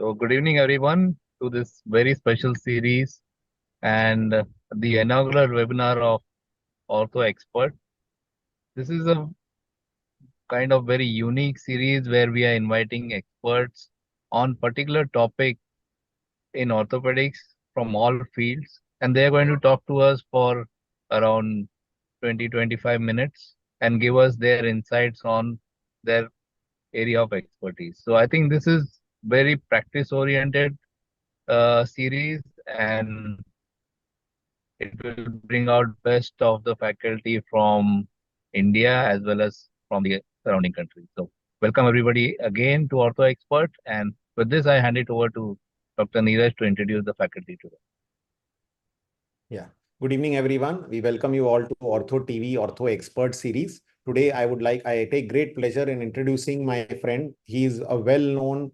So, good evening, everyone, to this very special series and the inaugural webinar of Ortho Expert. This is a kind of very unique series where we are inviting experts on particular topic in orthopedics from all fields, and they are going to talk to us for around 20-25 minutes and give us their insights on their area of expertise. So, I think this is very practice oriented series and it will bring out best of the faculty from India as well as from the surrounding countries. So welcome everybody again to Ortho Expert. And with this, I hand it over to Dr. Neeraj to introduce the faculty today. Yeah. Good evening, everyone. We welcome you all to Ortho TV Ortho Expert series. Today, I take great pleasure in introducing my friend. He is a well-known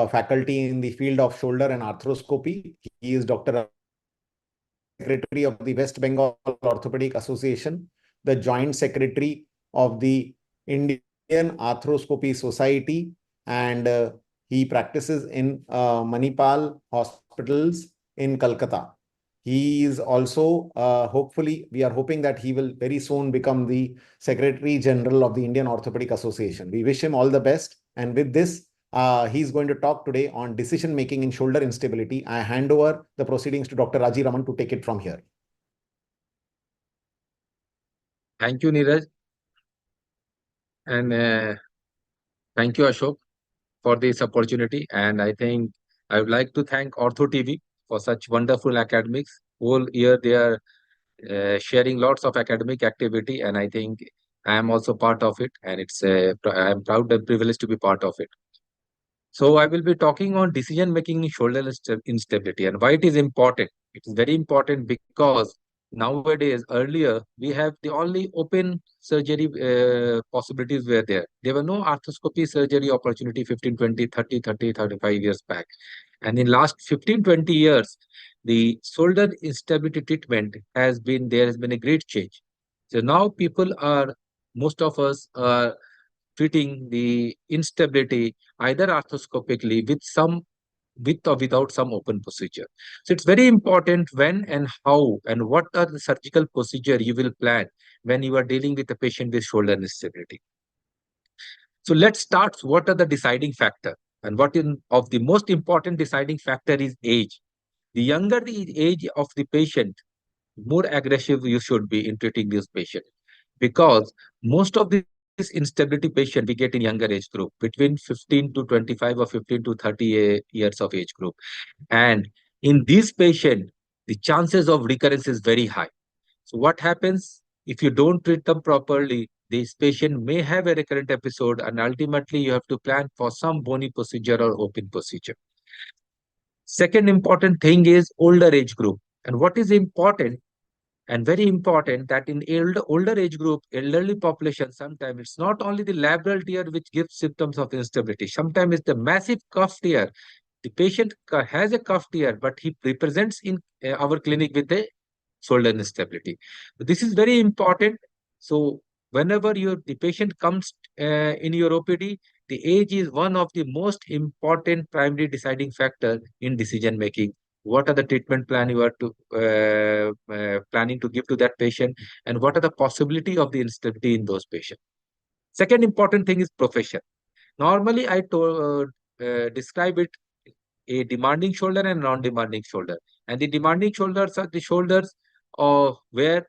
faculty in the field of shoulder and arthroscopy. He is Dr. Secretary of the West Bengal Orthopaedic Association, the Joint Secretary of the Indian Arthroscopy Society, and he practices in Manipal hospitals in Calcutta. He is also, we are hoping that he will very soon become the Secretary General of the Indian Orthopaedic Association. We wish him all the best. And with this, he's going to talk today on decision-making in shoulder instability. I hand over the proceedings to Dr. Rajeev Raman to take it from here. Thank you, Neeraj. And thank you, Ashok, for this opportunity. And I think I would like to thank OrthoTV for such wonderful academics. Whole year they are sharing lots of academic activity, and I think I am also part of it. And I am proud and privileged to be part of it. So I will be talking on decision making in shoulder instability and why it is important. It is very important because nowadays, earlier, we have the only open surgery possibilities were there. There were no arthroscopy surgery opportunity 15, 20, 30, 30, 35 years back. And in last 15, 20 years, the shoulder instability treatment there has been a great change. So now most of us are treating the instability either arthroscopically with or without some open procedure. So it's very important when and how and what are the surgical procedure you will plan when you are dealing with a patient with shoulder instability. So let's start. What are the deciding factor? And of the most important deciding factor is age. The younger the age of the patient, more aggressive you should be in treating this patient, because most of this instability patient we get in younger age group between 15 to 25 or 15 to 30 years of age group. And in this patient, the chances of recurrence is very high. So what happens if you don't treat them properly? This patient may have a recurrent episode, and ultimately you have to plan for some bony procedure or open procedure. Second important thing is older age group. And what is important and very important that in older age group, elderly population, sometimes it's not only the labral tear which gives symptoms of instability. Sometimes it's the massive cuff tear. The patient has a cuff tear, but he represents in our clinic with a shoulder instability. This is very important. So whenever the patient comes in your OPD, the age is one of the most important primary deciding factor in decision making. What are the treatment plan you are planning to give to that patient, and what are the possibility of the instability in those patients? Second important thing is profession. Normally, I describe it a demanding shoulder and non-demanding shoulder. And the demanding shoulders are the shoulders where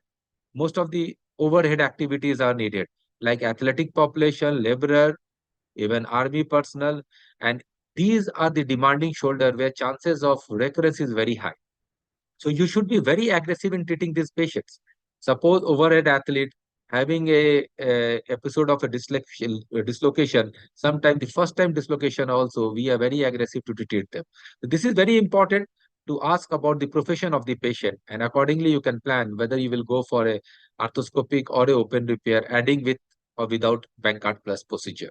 most of the overhead activities are needed, like athletic population, laborer, even army personnel. And these are the demanding shoulder where chances of recurrence is very high. So you should be very aggressive in treating these patients. Suppose overhead athlete having a episode of a dislocation, sometimes the first time dislocation also, we are very aggressive to treat them. So this is very important to ask about the profession of the patient, and accordingly you can plan whether you will go for a arthroscopic or a open repair, adding with or without Bankart plus procedure.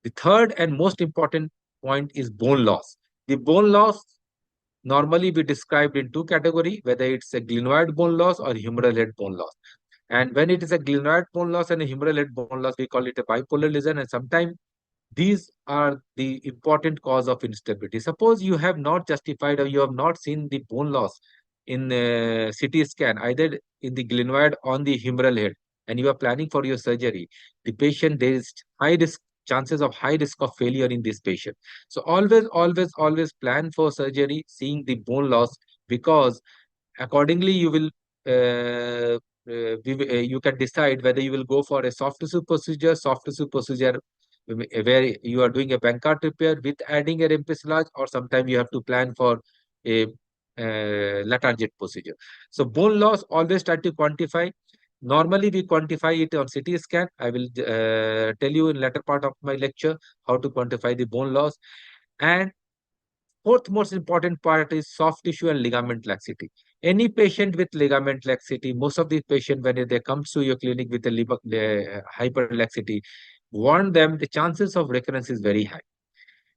The third and most important point is bone loss. The bone loss normally we described in two categories, whether it's a glenoid bone loss or humeral head bone loss. And when it is a glenoid bone loss and a humeral head bone loss, we call it a bipolar lesion. And sometimes These are the important cause of instability. Suppose you have not justified or you have not seen the bone loss in CT scan, either in the glenoid or on the humeral head, and you are planning for your surgery. The patient, there is high risk, chances of high risk of failure in this patient. So always plan for surgery, seeing the bone loss, because accordingly you will you can decide whether you will go for a soft tissue procedure where you are doing a Bankart repair with adding a rempesilage, or sometime you have to plan for a Latarjet procedure. So bone loss, always try to quantify. Normally we quantify it on CT scan. I will tell you in latter part of my lecture how to quantify the bone loss. And fourth most important part is soft tissue and ligament laxity. Any patient with ligament laxity, most of the patient when they come to your clinic with a hyperlaxity, warn them the chances of recurrence is very high.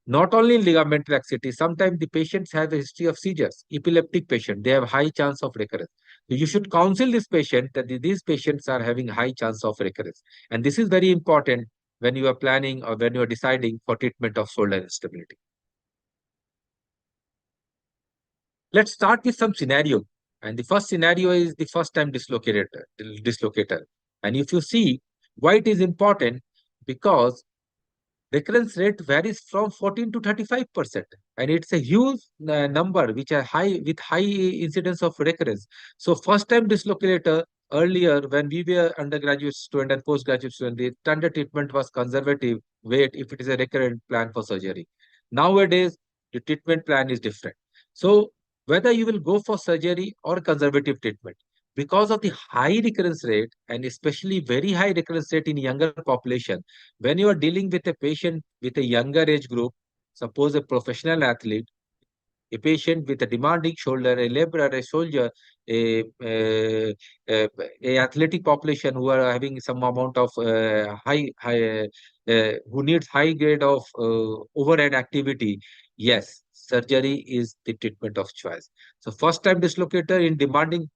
Not only ligament laxity, sometimes the patients have a history of seizures. Epileptic patient, they have high chance of recurrence. So you should counsel this patient that these patients are having high chance of recurrence. And this is very important when you are planning or when you are deciding for treatment of shoulder instability. Let's start with some scenario. And the first scenario is the first time dislocator. And if you see why it is important, because recurrence rate varies from 14 to 35%. And it's a huge number which are high with high incidence of recurrence. So first time dislocator, earlier when we were undergraduate student and postgraduate student, the standard treatment was conservative, wait if it is a recurrent, plan for surgery. Nowadays, the treatment plan is different. So whether you will go for surgery or conservative treatment, because of the high recurrence rate and especially very high recurrence rate in younger population, when you are dealing with a patient with a younger age group, suppose a professional athlete, a patient with a demanding shoulder, a laborer, a soldier, a, a, a athletic population who are having some amount of who needs high grade of overhead activity, yes, surgery is the treatment of choice. So first time dislocator in demanding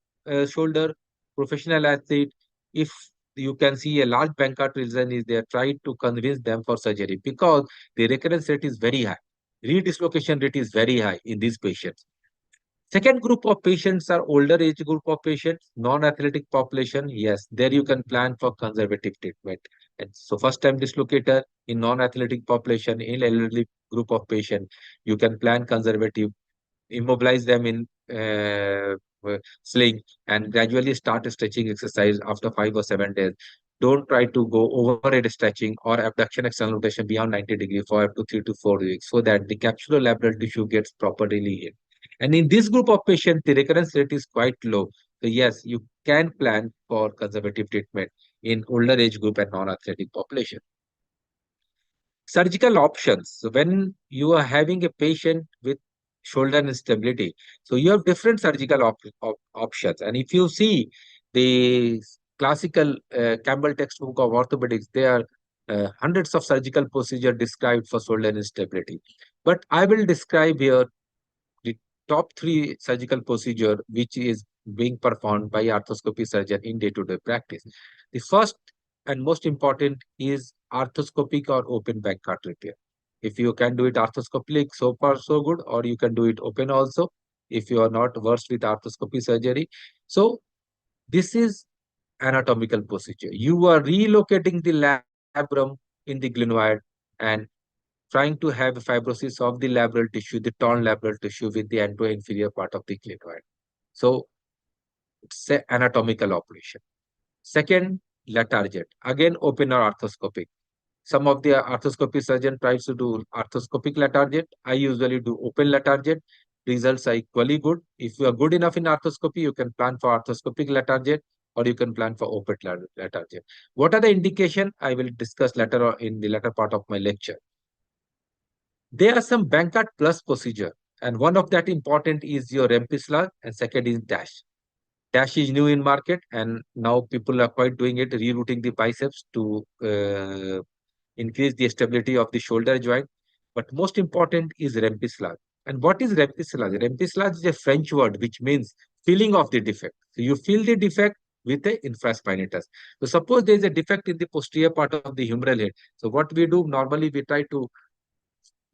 shoulder, professional athlete, if you can see a large Bankart reason is they are trying to convince them for surgery because the recurrence rate is very high. Redislocation rate is very high in these patients. Second group of patients are older age group of patients, non-athletic population. Yes, there you can plan for conservative treatment. And so first time dislocator in non-athletic population, in elderly group of patient, you can plan conservative, immobilize them in sling and gradually start a stretching exercise after 5 or 7 days. Don't try to go overhead stretching or abduction external rotation beyond 90 degrees for up to 3 to 4 weeks so that the capsulolabral tissue gets properly healed. And in this group of patients, the recurrence rate is quite low. So yes, you can plan for conservative treatment in older age group and non-athletic population. Surgical options. So when you are having a patient with shoulder instability, so you have different surgical options. And if you see the classical Campbell textbook of orthopedics, there are hundreds of surgical procedure described for shoulder instability. But I will describe here the top three surgical procedure which is being performed by arthroscopy surgeon in day-to-day practice. The first and most important is arthroscopic or open back cut repair. If you can do it arthroscopic, so far so good, or you can do it open also if you are not versed with arthroscopy surgery. So this is anatomical procedure. You are relocating the labrum in the glenoid and trying to have fibrosis of the labral tissue, the torn labral tissue with the anterior-inferior part of the glenoid. So it's an anatomical operation. Second, Latarjet. Again, open or arthroscopic. Some of the arthroscopy surgeon tries to do arthroscopic Latarjet. I usually do open Latarjet. Results are equally good. If you are good enough in arthroscopy, you can plan for arthroscopic Latarjet or you can plan for open Latarjet. What are the indication? I will discuss later in the latter part of my lecture. There are some Bankart plus procedure, and one of that important is your Rempisla, and second is Dash. Dash is new in market, and now people are quite doing it, rerouting the biceps to increase the stability of the shoulder joint. But most important is Rempisla. And what is Rempisla? Rempisla is a French word which means feeling of the defect. So you feel the defect, with the infraspinatus. So suppose there is a defect in the posterior part of the humeral head. So what we do normally, we try to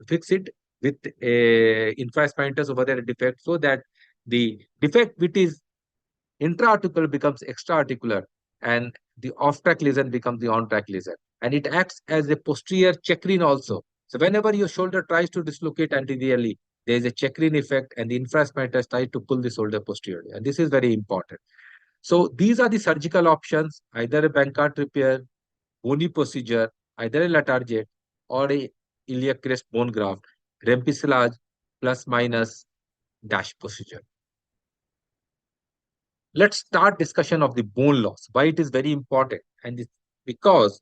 fix it with a infraspinatus over there defect, so that the defect which is intra-articular becomes extra-articular, and the off-track lesion becomes the on-track lesion. And it acts as a posterior checkerin also. So whenever your shoulder tries to dislocate anteriorly, there is a checkerin effect, and the infraspinatus tries to pull the shoulder posteriorly. And this is very important. So these are the surgical options: either a Bankart repair, bony procedure, either a Latarjet or a iliac crest bone graft, rempiscillage plus minus dash procedure. Let's start discussion of the bone loss, why it is very important. And it's because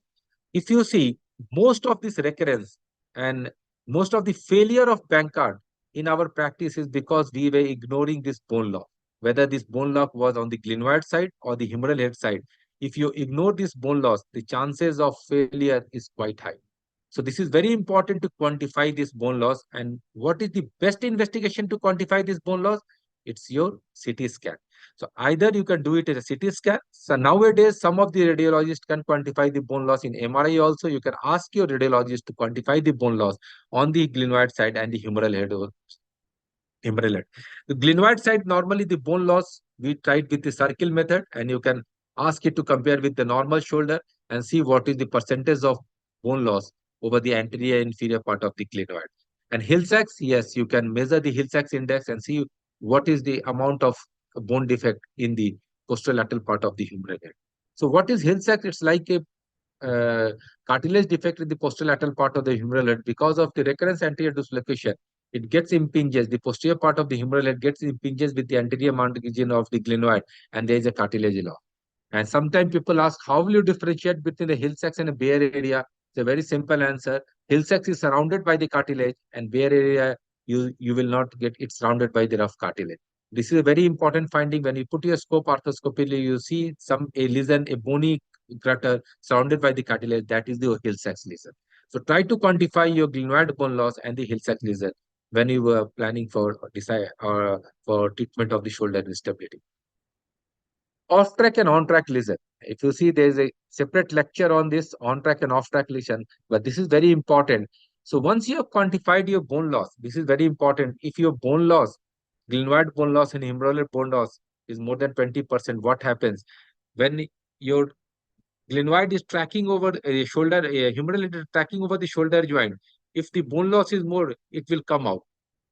if you see, most of this recurrence and most of the failure of Bankart in our practice is because we were ignoring this bone loss, whether this bone loss was on the glenoid side or the humeral head side. If you ignore this bone loss, the chances of failure is quite high. So this is very important to quantify this bone loss. And what is the best investigation to quantify this bone loss? It's your CT scan. So either you can do it as a CT scan. So nowadays, some of the radiologists can quantify the bone loss in MRI also. You can ask your radiologist to quantify the bone loss on the glenoid side and the humeral head Timberland. The glenoid side, normally the bone loss, we tried with the circle method, and you can ask it to compare with the normal shoulder and see what is the percentage of bone loss over the anterior inferior part of the glenoid. And Hill-Sachs, yes, you can measure the Hill-Sachs index and see what is the amount of bone defect in the posterolateral part of the humeral head. So what is Hill-Sachs? It's like a cartilage defect in the posterolateral part of the humeral head because of the recurrence anterior dislocation. It gets impinges. The posterior part of the humeral head gets impinges with the anterior margin of the glenoid, and there is a cartilage loss. And sometimes people ask, how will you differentiate between the Hill-Sachs and a bare area? It's a very simple answer. Hill-Sachs is surrounded by the cartilage, and bare area, you will not get it surrounded by the rough cartilage. This is a very important finding. When you put your scope arthroscopically, you see a lesion, a bony crater surrounded by the cartilage. That is the Hill-Sachs lesion. So try to quantify your glenoid bone loss and the Hill-Sachs lesion when you were planning for decide or for treatment of the shoulder instability. Off-track and on-track lesion. If you see, there is a separate lecture on this on-track and off-track lesion, but this is very important. So once you have quantified your bone loss, this is very important. If your bone loss, glenoid bone loss and humeral bone loss is more than 20%, what happens? When your glenoid is tracking over a shoulder, a humeral is tracking over the shoulder joint, if the bone loss is more, it will come out,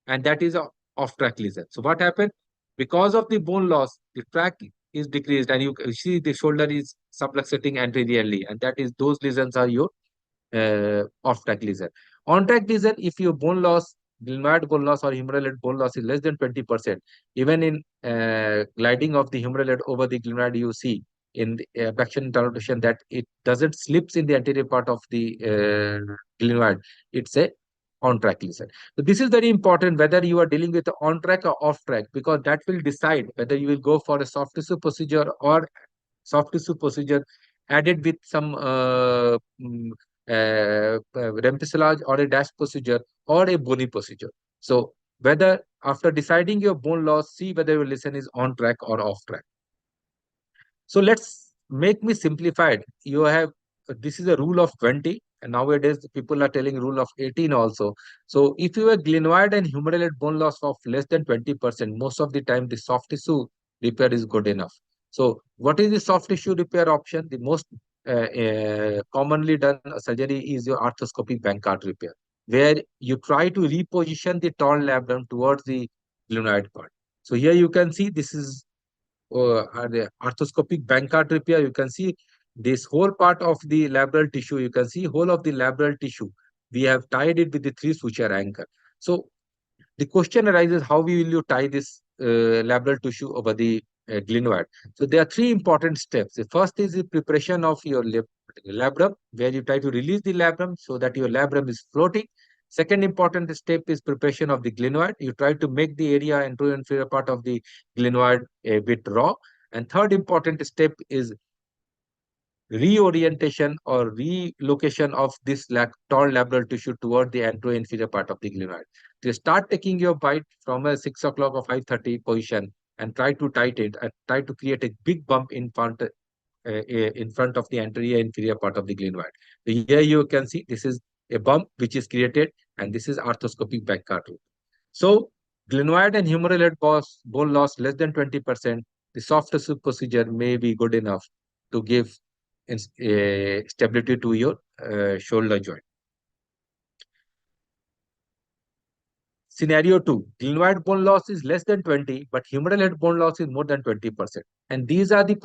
and that is a off-track lesion. So what happened? Because of the bone loss, the track is decreased, and you see the shoulder is subluxating anteriorly, and that is those lesions are your off-track lesion. On-track lesion, if your bone loss, glenoid bone loss or humeral head bone loss is less than 20%, even in gliding of the humeral head over the glenoid, you see in the abduction rotation that it doesn't slips in the anterior part of the glenoid. It's a on-track lesion. So this is very important whether you are dealing with the on-track or off-track, because that will decide whether you will go for a soft tissue procedure or soft tissue procedure added with some rempiscillage or a dash procedure or a bony procedure. So whether after deciding your bone loss, see whether your lesion is on track or off track. So let's make me simplified. You have this is a rule of 20, and nowadays people are telling rule of 18 also. So if you have glenoid and humeral head bone loss of less than 20%, most of the time the soft tissue repair is good enough. So what is the soft tissue repair option? The most commonly done surgery is your arthroscopic Bankart repair, where you try to reposition the torn labrum towards the glenoid part. So here you can see this is the arthroscopic Bankart repair. You can see this whole part of the labral tissue. You can see whole of the labral tissue. We have tied it with the 3-suture anchor. So the question arises, how will you tie this labral tissue over the glenoid? So there are 3 important steps. The first is the preparation of your labrum, where you try to release the labrum so that your labrum is floating. Second important step is preparation of the glenoid. You try to make the area anterior inferior part of the glenoid a bit raw. And third important step is reorientation or relocation of this torn labral tissue toward the anterior-inferior part of the glenoid. To start taking your bite from a 6 o'clock or 5:30 position and try to tighten it and try to create a big bump in front of the anterior inferior part of the glenoid. So here you can see this is a bump which is created, and this is arthroscopic back root. So glenoid and humeral head bone loss less than 20%. The soft tissue procedure may be good enough to give stability to your shoulder joint. Scenario 2, glenoid bone loss is less than 20, but humeral head bone loss is more than 20%. And these are the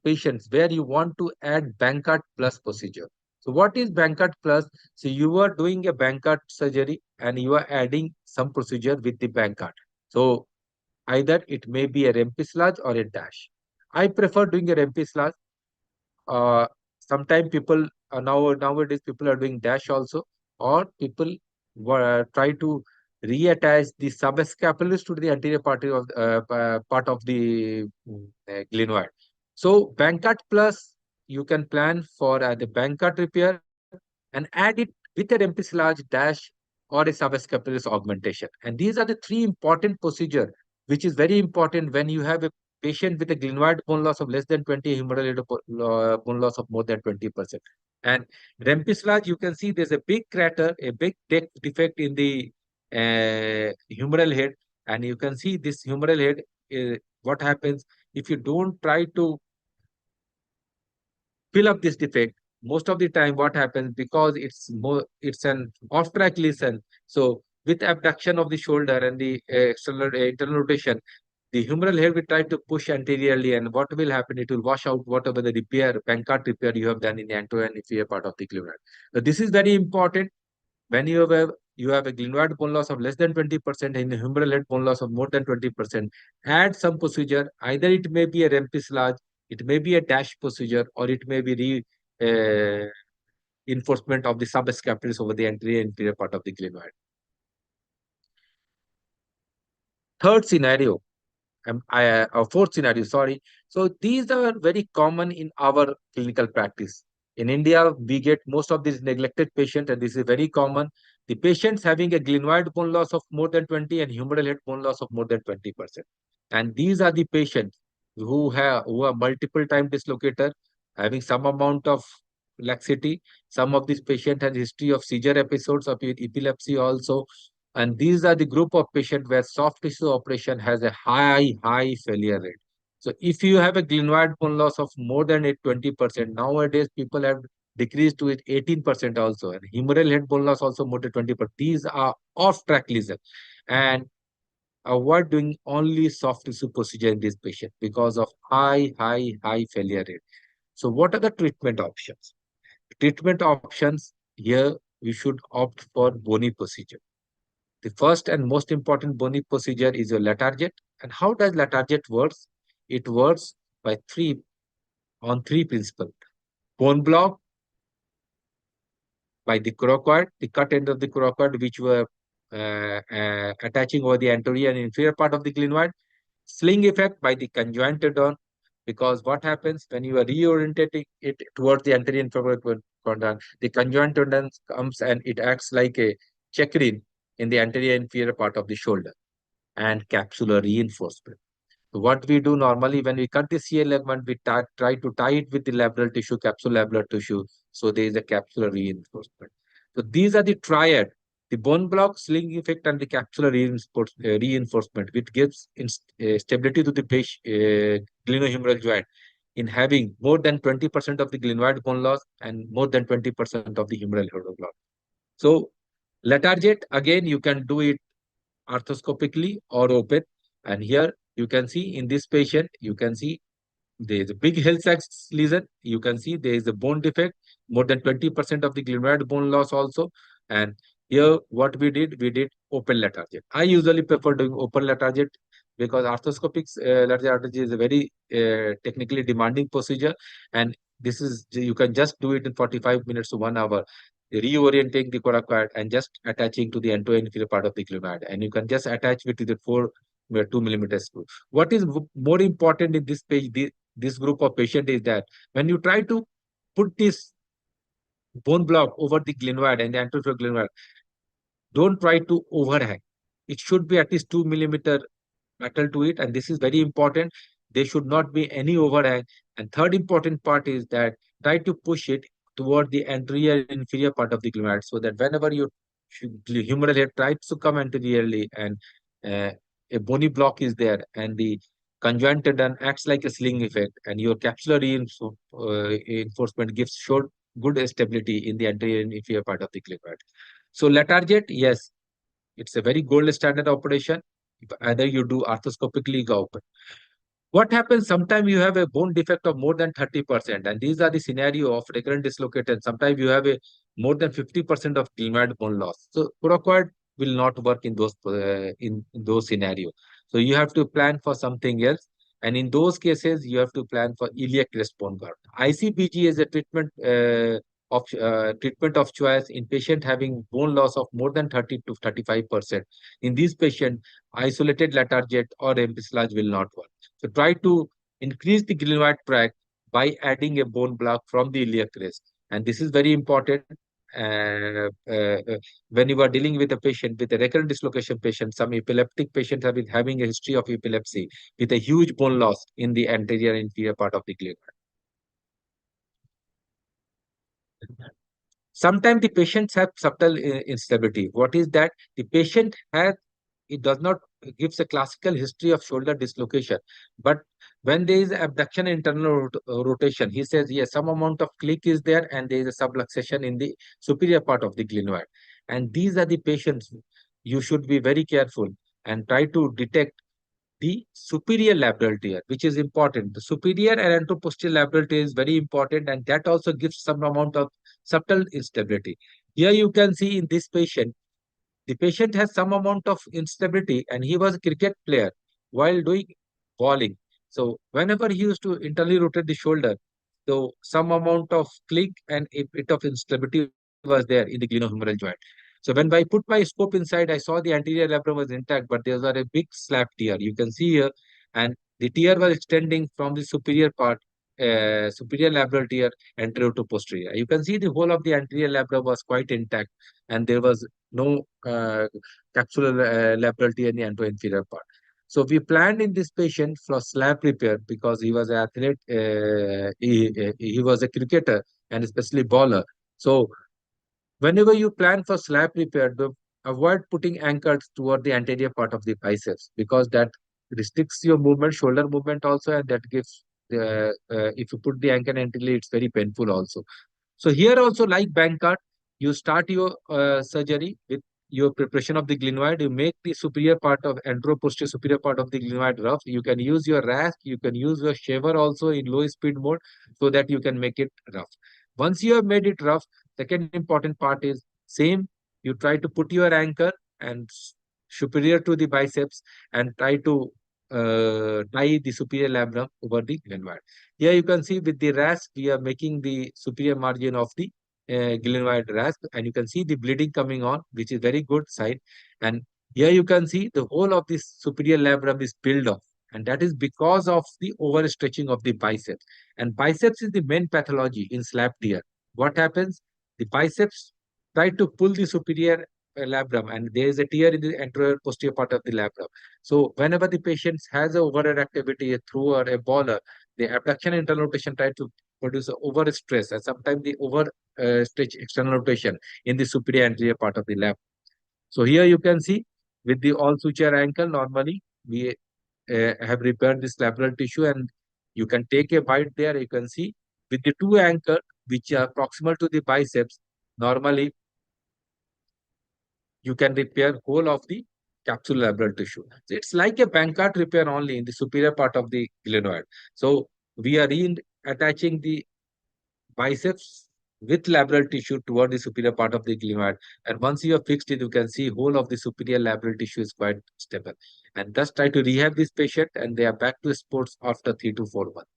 patients where you want to add Bankart plus procedure. So what is Bankart plus? So you are doing a Bankart surgery and you are adding some procedure with the Bankart. So either it may be a Rempislage or a dash. I prefer doing a Rempislage. Sometimes people nowadays people are doing dash also, or people try to reattach the subscapularis to the anterior part of the glenoid. So Bankart plus you can plan for the Bankart repair and add it with a Rempislage dash or a subscapularis augmentation. And these are the three important procedure which is very important when you have a patient with a glenoid bone loss of less than 20, humeral head bone loss of more than 20%. And Rempislage, you can see there's a big crater, a big defect in the humeral head. And you can see this humeral head, what happens if you don't try to fill up this defect. Most of the time what happens, because it's an off track lesion, so with abduction of the shoulder and the external internal rotation, the humeral head will try to push anteriorly, and what will happen, it will wash out whatever the Bankart repair you have done in the anterior and inferior part of the glenoid. So this is very important. When you have a glenoid bone loss of less than 20% and a humeral head bone loss of more than 20%, add some procedure. Either it may be a Rempislage, it may be a dash procedure, or it may be reinforcement of the subscapularis over the anterior and inferior part of the glenoid. Third scenario, fourth scenario, sorry. So these are very common in our clinical practice. In India, we get most of these neglected patients, and this is very common. The patients having a glenoid bone loss of more than 20 and humeral head bone loss of more than 20%. And these are the patients who are multiple time dislocator, having some amount of laxity. Some of these patients have history of seizure episodes of epilepsy also, and these are the group of patients where soft tissue operation has a high failure rate. So if you have a glenoid bone loss of more than 20%, nowadays people have decreased to it 18% also, and humeral head bone loss also more than 20%. These are off-track lesions, and avoid doing only soft tissue procedure in this patient because of high failure rate. So what are the treatment options? Treatment options here, we should opt for bony procedure. The first and most important bony procedure is your Latarjet. And how does Latarjet works? It works by three principles. Bone block by the coracoid, the cut end of the coracoid, which were attaching over the anterior and inferior part of the glenoid. Sling effect by the conjoint tendon, because what happens when you are reorientating it towards the anterior inferior quadrant, the conjoint tendon comes and it acts like a check-in in the anterior inferior part of the shoulder. And capsular reinforcement. So what we do normally when we cut the CL ligament, we try to tie it with the labral tissue, capsulolabral tissue. So there is a capsular reinforcement. So these are the triad, the bone block, sling effect, and the capsular reinforcement, which gives stability to the glenohumeral joint in having more than 20% of the glenoid bone loss and more than 20% of the humeral head loss. So Latarjet, again, you can do it arthroscopically or open. And here you can see in this patient, you can see there is a big Hill Sachs lesion. You can see there is a bone defect, more than 20% of the glenoid bone loss also. And here what we did open Latarjet. I usually prefer doing open Latarjet because arthroscopic Latarjet is a very technically demanding procedure. And this is, you can just do it in 45 minutes to 1 hour, reorienting the coracoid and just attaching to the anterior part of the glenoid. And you can just attach it to the 2 millimeter screw. What is more important in this page, this group of patient is that when you try to put this bone block over the glenoid and the anterior glenoid, don't try to overhang. It should be at least 2 millimeter metal to it, and this is very important. There should not be any overhang. And third important part is that try to push it toward the anterior inferior part of the glenoid, so that whenever the humeral head tries to come anteriorly and uh, a bony block is there, and the conjoint tendon acts like a sling effect, and your capsular reinforcement gives short good stability in the anterior and inferior part of the glenoid. So Latarjet, yes, it's a very gold standard operation. Either you do arthroscopically or open. What happens sometimes you have a bone defect of more than 30%, and these are the scenario of recurrent dislocated. Sometimes you have a more than 50% of glenoid bone loss. So coracoid will not work in those scenarios. So you have to plan for something else. And in those cases, you have to plan for iliac crest bone guard. ICBG is a treatment of choice in patient having bone loss of more than 30 to 35%. In these patients, isolated Latarjet or empicillage will not work. So try to increase the glenoid tract by adding a bone block from the iliac crest. And this is very important. Uh, uh, uh, when you are dealing with a patient with a recurrent dislocation patient, some epileptic patients have been having a history of epilepsy with a huge bone loss in the anterior and inferior part of the glenoid. Sometimes the patients have subtle instability. What is that? The patient has, it does not gives a classical history of shoulder dislocation, but when there is abduction and internal rotation, he says yes, some amount of click is there, and there is a subluxation in the superior part of the glenoid. And these are the patients you should be very careful and try to detect the superior labral tear, which is important. The superior and anteroposterior labral tear is very important, and that also gives some amount of subtle instability. Here you can see in this patient, the patient has some amount of instability, and he was a cricket player while doing bowling. So whenever he used to internally rotate the shoulder, so some amount of click and a bit of instability was there in the glenohumeral joint. So when I put my scope inside, I saw the anterior labrum was intact, but there was a big slap tear. You can see here, and the tear was extending from the superior part, superior labral tear anterior to posterior. You can see the whole of the anterior labrum was quite intact, and there was no capsular labral in the anterior part. So we planned in this patient for slap repair because he was an athlete, he was a cricketer and especially bowler. So whenever you plan for slap repair, avoid putting anchors toward the anterior part of the biceps because that restricts your movement, shoulder movement also, and that gives if you put the anchor anteriorly, it's very painful also. So here also, like Bankart, you start your surgery with your preparation of the glenoid. You make the superior part of anteroposterior superior part of the glenoid rough. You can use your rasp. You can use your shaver also in low speed mode so that you can make it rough. Once you have made it rough, second important part is same. You try to put your anchor and superior to the biceps and try to tie the superior labrum over the glenoid. Here you can see with the rasp, we are making the superior margin of the glenoid rasp, and you can see the bleeding coming on, which is very good sign. And here you can see the whole of this superior labrum is peeled off, and that is because of the overstretching of the biceps. And biceps is the main pathology in slap tear. What happens? The biceps try to pull the superior labrum, and there is a tear in the anterior posterior part of the labrum. So whenever the patient has a overhead activity, a thrower, a baller, the abduction and internal rotation try to produce a over stress and sometimes the over stretch external rotation in the superior anterior part of the lab. So here you can see with the all suture ankle, normally we have repaired this lateral tissue, and you can take a bite there. You can see with the two anchor which are proximal to the biceps, normally you can repair whole of the capsulolabral tissue. So it's like a Bankart repair only in the superior part of the glenoid. So we are attaching the biceps with labral tissue toward the superior part of the glenoid. And once you have fixed it, you can see whole of the superior labral tissue is quite stable. And thus try to rehab this patient and they are back to sports after 3 to 4 months.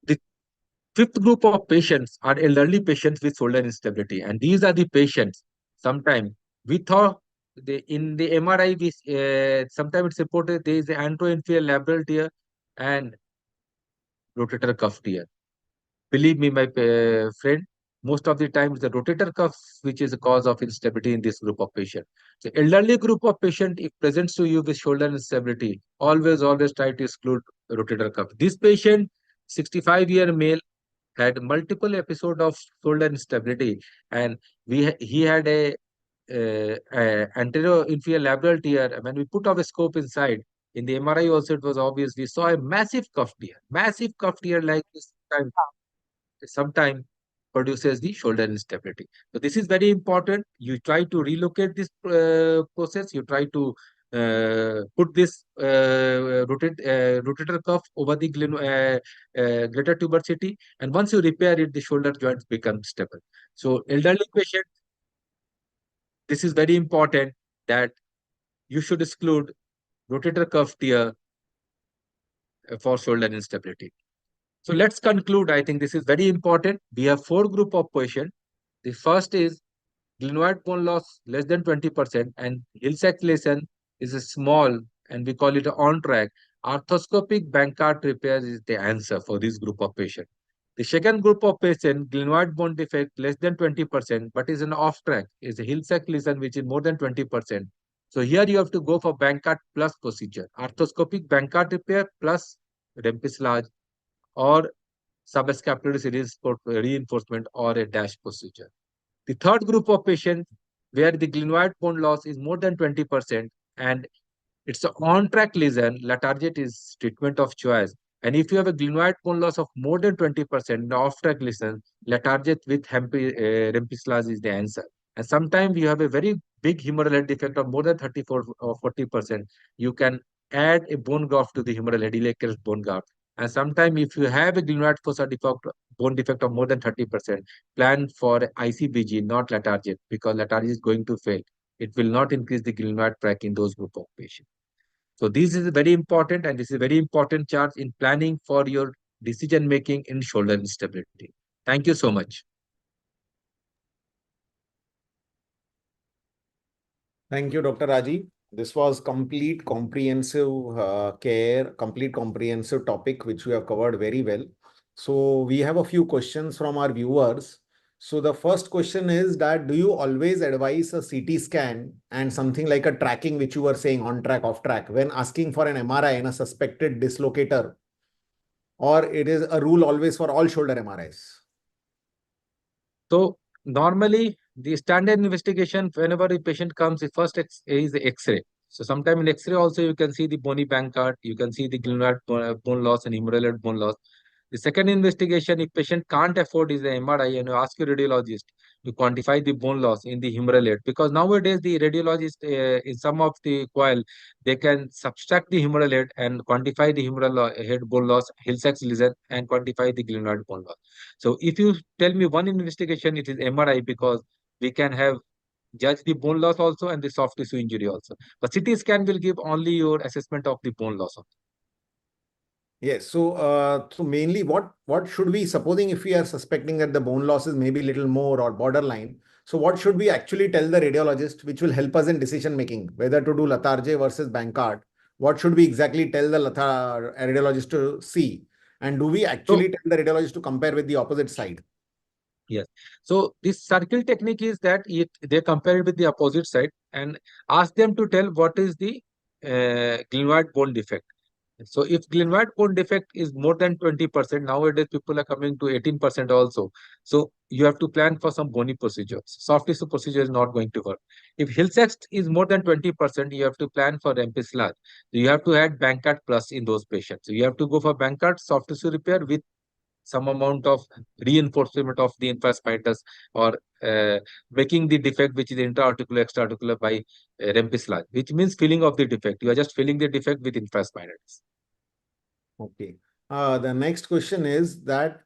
The fifth group of patients are elderly patients with shoulder instability. And these are the patients, sometimes we thought in the MRI, sometimes it's reported there is an anteroinferior labral tear and rotator cuff tear. Believe me, my friend, most of the times the rotator cuff, which is the cause of instability in this group of patient. So elderly group of patient, if presents to you with shoulder instability, always try to exclude rotator cuff. This patient, 65-year male, had multiple episode of shoulder instability, and he had a anterior inferior labral tear. When we put our scope inside, in the MRI also it was obvious. We saw a massive cuff tear like this time, sometime produces the shoulder instability. So this is very important. You try to relocate this process. You try to put this rotator cuff over the greater tuberosity, and once you repair it, the shoulder joints become stable. So elderly patient, this is very important that you should exclude rotator cuff tear for shoulder instability. So let's conclude. I think this is very important. We have four group of patients. The first is glenoid bone loss less than 20%, and Hill-Sachs lesion is a small, and we call it on track. Arthroscopic Bankart repair is the answer for this group of patients. The second group of patients, glenoid bone defect less than 20%, but is an off track, is a Hill-Sachs lesion which is more than 20%. So here you have to go for Bankart plus procedure, arthroscopic Bankart repair plus Rempislage or subscapulary series for reinforcement or a dash procedure. The third group of patients where the glenoid bone loss is more than 20% and it's an on-track lesion, Latarjet is treatment of choice. And if you have a glenoid bone loss of more than 20%, the off-track lesion, Latarjet with Rempislage is the answer. And sometimes you have a very big humeral head defect of more than 34 or 40%. You can add a bone graft to the humeral head, iliac bone graft. And sometimes if you have a glenoid fossa defect, bone defect of more than 30%, plan for ICBG, not Latarjet, because Latarjet is going to fail. It will not increase the glenoid tract in those group of patients. So this is very important, and this is a very important charge in planning for your decision making in shoulder instability. Thank you so much. Thank you, Dr. Raji. This was complete comprehensive complete comprehensive topic, which we have covered very well. So we have a few questions from our viewers. So the first question is that do you always advise a CT scan and something like a tracking, which you were saying on track, off track, when asking for an MRI in a suspected dislocator, or it is a rule always for all shoulder MRIs? So normally the standard investigation whenever a patient comes, the first is the X-ray. So sometime in X-ray also you can see the bony Bankart, you can see the glenoid bone loss and humeral head bone loss. The second investigation, if patient can't afford, is the MRI, and you ask your radiologist to quantify the bone loss in the humeral head. Because nowadays the radiologist, in some of the coil, they can subtract the humeral head and quantify the humeral head bone loss, Hill-Sachs lesion, and quantify the glenoid bone loss. So if you tell me one investigation, it is MRI, because we can have judge the bone loss also and the soft tissue injury also. But CT scan will give only your assessment of the bone loss. Yes. So mainly what should we, supposing if we are suspecting that the bone loss is maybe little more or borderline, so what should we actually tell the radiologist, which will help us in decision making, whether to do Latarjet versus Bankart? What should we exactly tell the radiologist to see? And do we So actually tell the radiologist to compare with the opposite side? yes. So this circle technique is that they compare it with the opposite side and ask them to tell what is the glenoid bone defect. So if glenoid bone defect is more than 20%, nowadays people are coming to 18% also. So you have to plan for some bony procedures. Soft tissue procedure is not going to work. If Hill-Sachs is more than 20%, you have to plan for Rempislage. So you have to add Bankart plus in those patients. So you have to go for Bankart soft tissue repair with some amount of reinforcement of the infraspinatus, or making the defect which is intra-articular, extra-articular by Rempislage, which means filling of the defect. You are just filling the defect with infraspinatus. Okay. The next question is that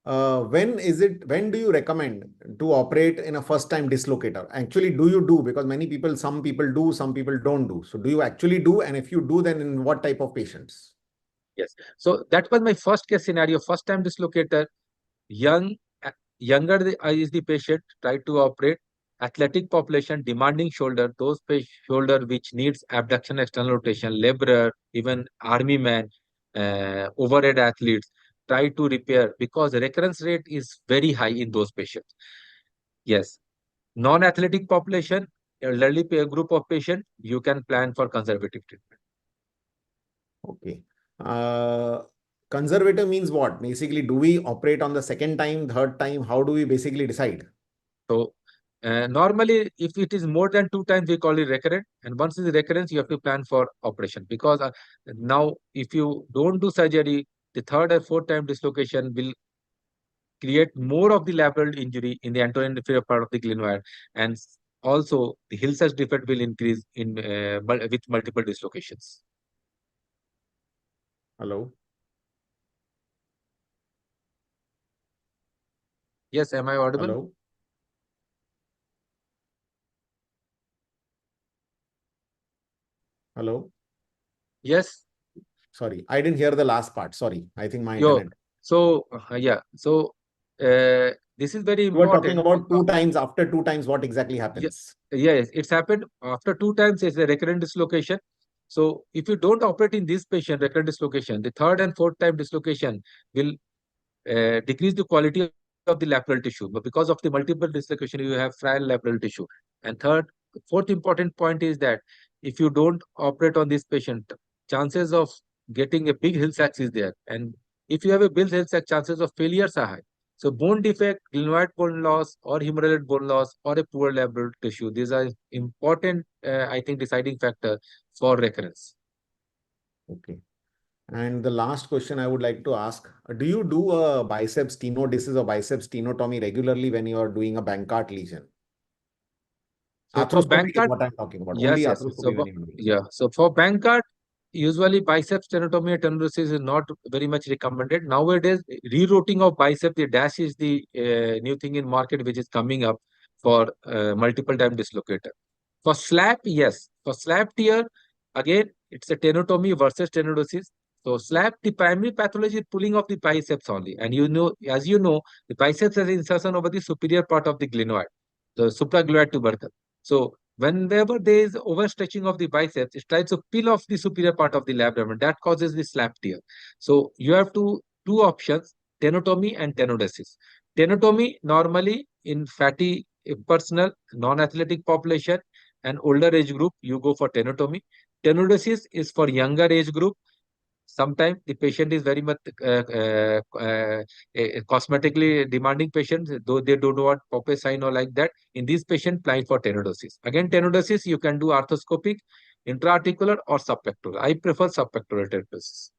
when do you recommend to operate in a first time dislocator? Actually, do you do? Because some people do, some people don't do. So do you actually do? And if you do, then in what type of patients? Yes. So that was my first case scenario, first time dislocator, young, younger is the patient, try to operate, athletic population, demanding shoulder, those shoulder which needs abduction, external rotation, laborer, even army man, overhead athletes. try to repair because the recurrence rate is very high in those patients. Yes, non-athletic population, elderly group of patient, you can plan for conservative treatment. Okay. Conservative means what? Basically, do we operate on the second time, third time? How do we basically decide? So normally, if it is more than 2 times, we call it recurrent. And once it is recurrence, you have to plan for operation. Because now, if you don't do surgery, the third or fourth time dislocation will create more of the lateral injury in the anterior and inferior part of the glenoid. And also, the Hill-Sachs defect will increase in with multiple dislocations. Hello? Yes, am I audible? Hello? Hello? Yes. Sorry, I didn't hear the last part. Sorry, I think my Yo. internet. So, yeah. So, this is very You were talking important. about 2 times. After 2 times, what exactly Yeah, happens? yes, it's happened after 2 times. It's a recurrent dislocation. So if you don't operate in this patient, recurrent dislocation, the third and fourth time dislocation will decrease the quality of the lateral tissue. But because of the multiple dislocation, you have frail lateral tissue. And fourth important point is that if you don't operate on this patient, chances of getting a big Hill-Sachs is there. And if you have a big Hill-Sachs, chances of failures are high. So bone defect, glenoid bone loss, or hemorrhagic bone loss, or a poor lateral tissue, these are important, I think, deciding factor for recurrence. Okay. And the last question I would like to ask, do you do a biceps stenodesis or biceps stenotomy regularly when you are doing a Bankart lesion? So for Arthroscopy is Bankart, what I'm talking about. Only yes, yes. arthroscopy when you're doing. Yeah. So for Bankart, usually biceps tenotomy and tenodesis is not very much recommended. Nowadays, rerouting of bicep, the dash is the new thing in market which is coming up for multiple time dislocator. For slap, yes. For slap tear, again, it's a tenotomy versus tenodesis. So slap, the primary pathology is pulling of the biceps only. And as you know, the biceps has insertion over the superior part of the glenoid, the supraglenoid tubercle. So whenever there is overstretching of the biceps, it tries to peel off the superior part of the abdomen. That causes the slap tear. So you have two options, tenotomy and tenodesis. Tenotomy normally in fatty personal, non-athletic population and older age group, you go for tenotomy. Tenodesis is for younger age group. Sometimes the patient is very much cosmetically demanding patient, though they don't want Popeye sign or like that. In these patients, apply for tenodesis. Again, tenodesis, you can do arthroscopic, intraarticular or subpectoral. I prefer subpectoral tenodesis.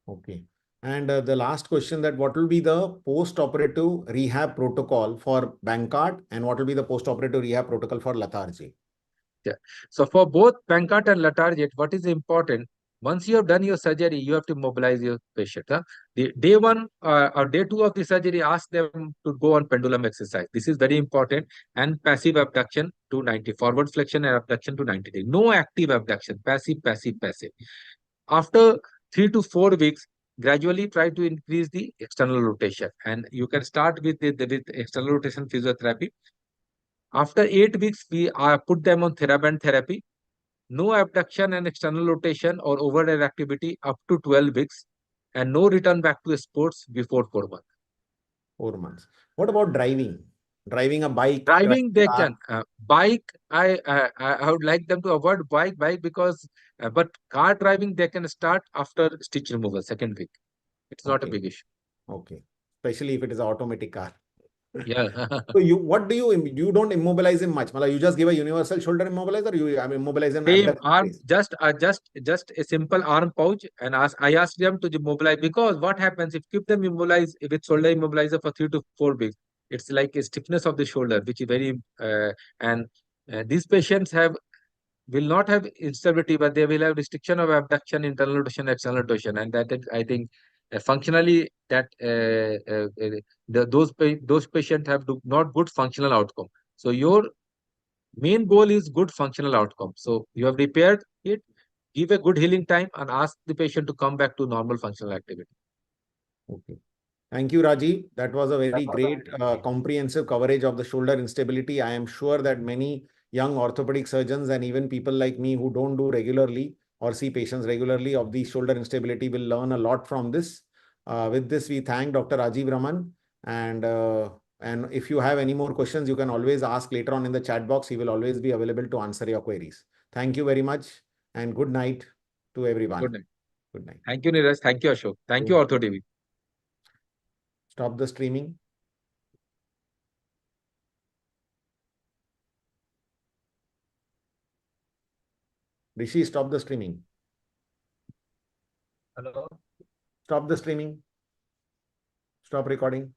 Okay. And the last question, that what will be the post-operative rehab protocol for Bankart and what will be the post-operative rehab protocol for lethargy? Yeah. So for both Bankart and lethargy, what is important? Once you have done your surgery, you have to mobilize your patient. Huh? The day one or day two of the surgery, ask them to go on pendulum exercise. This is very important. And passive abduction to 90, forward flexion and abduction to 90 degrees. No active abduction, passive, passive, passive. After 3 to 4 weeks, gradually try to increase the external rotation. And you can start with external rotation physiotherapy. After 8 weeks, we put them on TheraBand therapy. No abduction and external rotation or overhead activity up to 12 weeks, and no return back to sports before 4 months. 4 months. What about driving? Driving a bike, driving Driving, a they car? can. Bike, I would like them to avoid bike because, but car driving, they can start after stitch removal, second week. It's not a Okay. big issue. Okay. Especially if it is an automatic car. Yeah. So you don't immobilize him much. You just give a universal shoulder immobilizer, immobilize him Same abduction arm, brace. just a simple arm pouch, and I ask them to immobilize because what happens if keep them immobilized with shoulder immobilizer for 3 to 4 weeks, it's like a stiffness of the shoulder, which is very and these patients will not have instability, but they will have restriction of abduction, internal rotation, external rotation, and that is, I think, functionally that those patients have not good functional outcome. So your main goal is good functional outcome. So you have repaired it, give a good healing time, and ask the patient to come back to normal functional activity. Okay. Thank you, Rajeev. That was a very great comprehensive coverage of the shoulder instability. I am sure that many young orthopedic surgeons and even people like me who don't do regularly or see patients regularly of the shoulder instability will learn a lot from this. With this, we thank Dr. Rajeev Raman. And if you have any more questions, you can always ask later on in the chat box. He will always be available to answer your queries. Thank you very much and good night to Good everyone. night. Good night. Thank you, Neeraj. Thank you, Ashok. Thank you, Ortho TV. Stop the streaming. Rishi, stop the streaming. Hello. Stop the streaming. Stop recording.